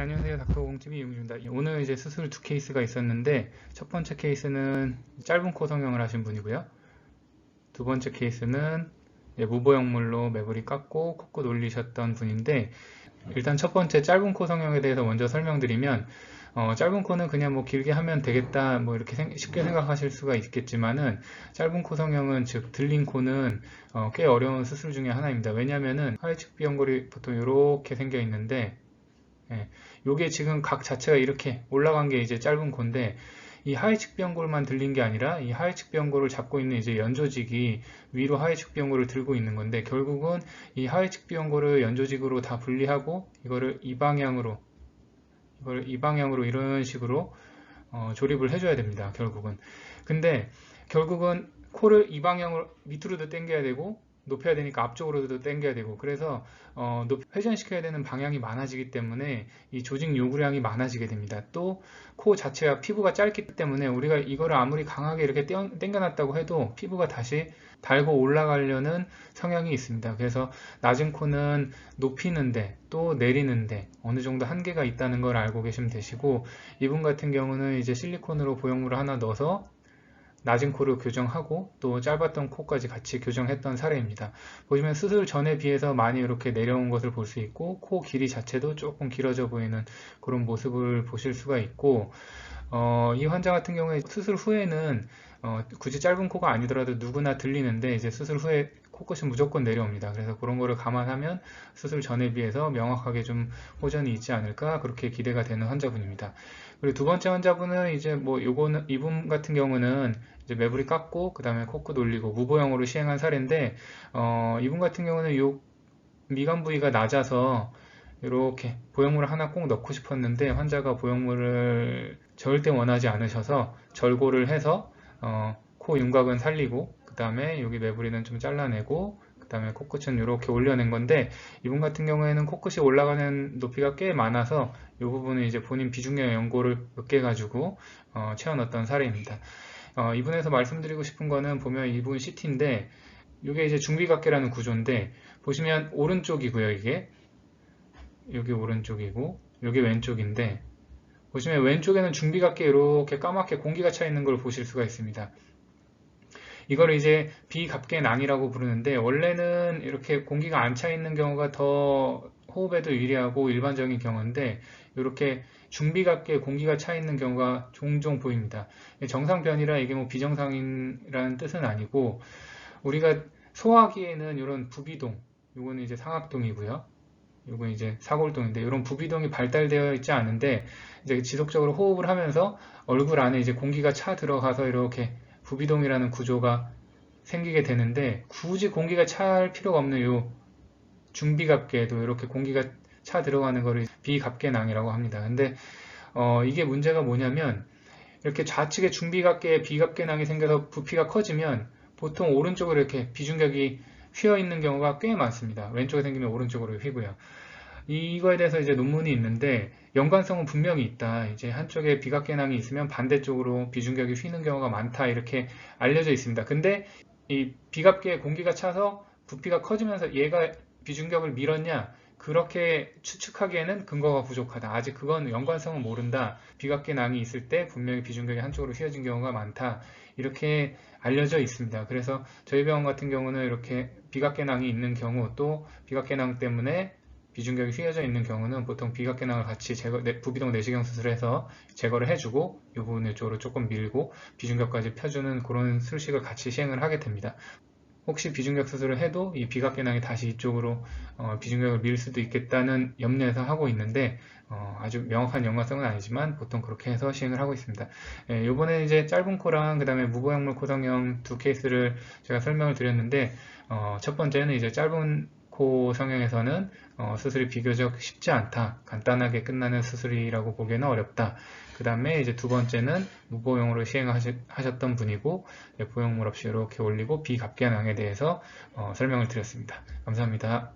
안녕하세요. 닥터공TV 이용주입니다. 오늘 이제 수술 두 케이스가 있었는데, 첫 번째 케이스는 짧은 코 성형을 하신 분이고요. 두 번째 케이스는 무보형물로 매부리 깎고 콧끝 올리셨던 분인데, 일단 첫 번째 짧은 코 성형에 대해서 먼저 설명드리면, 짧은 코는 그냥 뭐 길게 하면 되겠다, 뭐 이렇게 쉽게 생각하실 수가 있겠지만은, 짧은 코 성형은, 즉 들린 코는 꽤 어려운 수술 중에 하나입니다. 왜냐면은 하회측 비연골이 보통 이렇게 생겨 있는데, 요게 지금 각 자체가 이렇게 올라간 게 이제 짧은 코인데, 이 하회측 비연골만 들린 게 아니라 이 하회측 비연골을 잡고 있는 이제 연조직이 위로 하회측 비연골을 들고 있는 건데, 결국은 이 하회측 비연골을 연조직으로 다 분리하고 이거를 이 방향으로 이런 식으로 조립을 해줘야 됩니다. 결국은. 근데 결국은 코를 이 방향으로 밑으로도 당겨야 되고 높여야 되니까 앞쪽으로도 당겨야 되고, 그래서 회전시켜야 되는 방향이 많아지기 때문에 이 조직 요구량이 많아지게 됩니다. 또 코 자체가 피부가 짧기 때문에 우리가 이거를 아무리 강하게 이렇게 당겨놨다고 해도 피부가 다시 달고 올라가려는 성향이 있습니다. 그래서 낮은 코는 높이는데 또 내리는데 어느 정도 한계가 있다는 걸 알고 계시면 되시고, 이분 같은 경우는 이제 실리콘으로 보형물을 하나 넣어서 낮은 코를 교정하고 또 짧았던 코까지 같이 교정했던 사례입니다. 보시면 수술 전에 비해서 많이 이렇게 내려온 것을 볼 수 있고, 코 길이 자체도 조금 길어져 보이는 그런 모습을 보실 수가 있고, 이 환자 같은 경우에 수술 후에는 굳이 짧은 코가 아니더라도 누구나 들리는데, 이제 수술 후에 코끝이 무조건 내려옵니다. 그래서 그런 거를 감안하면 수술 전에 비해서 명확하게 좀 호전이 있지 않을까, 그렇게 기대가 되는 환자분입니다. 그리고 두 번째 환자분은 이제 이분 같은 경우는 이제 매부리 깎고 그 다음에 코끝 올리고 무보형으로 시행한 사례인데, 이분 같은 경우는 요 미간 부위가 낮아서 이렇게 보형물을 하나 꼭 넣고 싶었는데, 환자가 보형물을 절대 원하지 않으셔서 절골을 해서 코 윤곽은 살리고 그 다음에 여기 매부리는 좀 잘라내고 그 다음에 코끝은 이렇게 올려낸 건데, 이분 같은 경우에는 코끝이 올라가는 높이가 꽤 많아서 이 부분은 이제 본인 비중량 연고를 몇 개 가지고 채워 넣었던 사례입니다. 이분에서 말씀드리고 싶은 거는, 보면 이분 CT인데 이게 이제 중비각계라는 구조인데, 보시면 오른쪽이고요. 이게 여기 오른쪽이고 여기 왼쪽인데, 보시면 왼쪽에는 중비각계 이렇게 까맣게 공기가 차 있는 걸 보실 수가 있습니다. 이거를 이제 비갑계낭이라고 부르는데, 원래는 이렇게 공기가 안 차 있는 경우가 더 호흡에도 유리하고 일반적인 경우인데, 이렇게 중비갑계에 공기가 차 있는 경우가 종종 보입니다. 정상변이라 이게 뭐 비정상이라는 뜻은 아니고, 우리가 소화기에는 이런 부비동, 요거는 이제 상악동이고요. 요건 이제 사골동인데, 이런 부비동이 발달되어 있지 않은데, 이제 지속적으로 호흡을 하면서 얼굴 안에 이제 공기가 차 들어가서 이렇게 부비동이라는 구조가 생기게 되는데, 굳이 공기가 찰 필요가 없는 요 중비갑계에도 이렇게 공기가 차 들어가는 거를 비갑계낭이라고 합니다. 근데 이게 문제가 뭐냐면, 이렇게 좌측에 중비갑계에 비갑계낭이 생겨서 부피가 커지면 보통 오른쪽으로 이렇게 비중격이 휘어 있는 경우가 꽤 많습니다. 왼쪽에 생기면 오른쪽으로 휘고요. 이거에 대해서 이제 논문이 있는데, 연관성은 분명히 있다. 이제 한쪽에 비각계낭이 있으면 반대쪽으로 비중격이 휘는 경우가 많다, 이렇게 알려져 있습니다. 근데 이 비각계에 공기가 차서 부피가 커지면서 얘가 비중격을 밀었냐, 그렇게 추측하기에는 근거가 부족하다. 아직 그건 연관성은 모른다. 비각계낭이 있을 때 분명히 비중격이 한쪽으로 휘어진 경우가 많다, 이렇게 알려져 있습니다. 그래서 저희 병원 같은 경우는 이렇게 비각계낭이 있는 경우, 또 비각계낭 때문에 비중격이 휘어져 있는 경우는 보통 비각계낭을 같이 부비동 내시경 수술해서 제거를 해주고, 이 부분 이쪽으로 조금 밀고 비중격까지 펴주는 그런 수술식을 같이 시행을 하게 됩니다. 혹시 비중격 수술을 해도 이 비각계낭이 다시 이쪽으로 비중격을 밀 수도 있겠다는 염려에서 하고 있는데, 아주 명확한 연관성은 아니지만 보통 그렇게 해서 시행을 하고 있습니다. 이번에 이제 짧은 코랑 그 다음에 무보형물 코성형 두 케이스를 제가 설명을 드렸는데, 첫 번째는 이제 짧은 코 성형에서는 수술이 비교적 쉽지 않다, 간단하게 끝나는 수술이라고 보기에는 어렵다. 그 다음에 이제 두 번째는 무보형으로 시행하셨던 분이고, 보형물 없이 이렇게 올리고 비갑계낭에 대해서 설명을 드렸습니다. 감사합니다.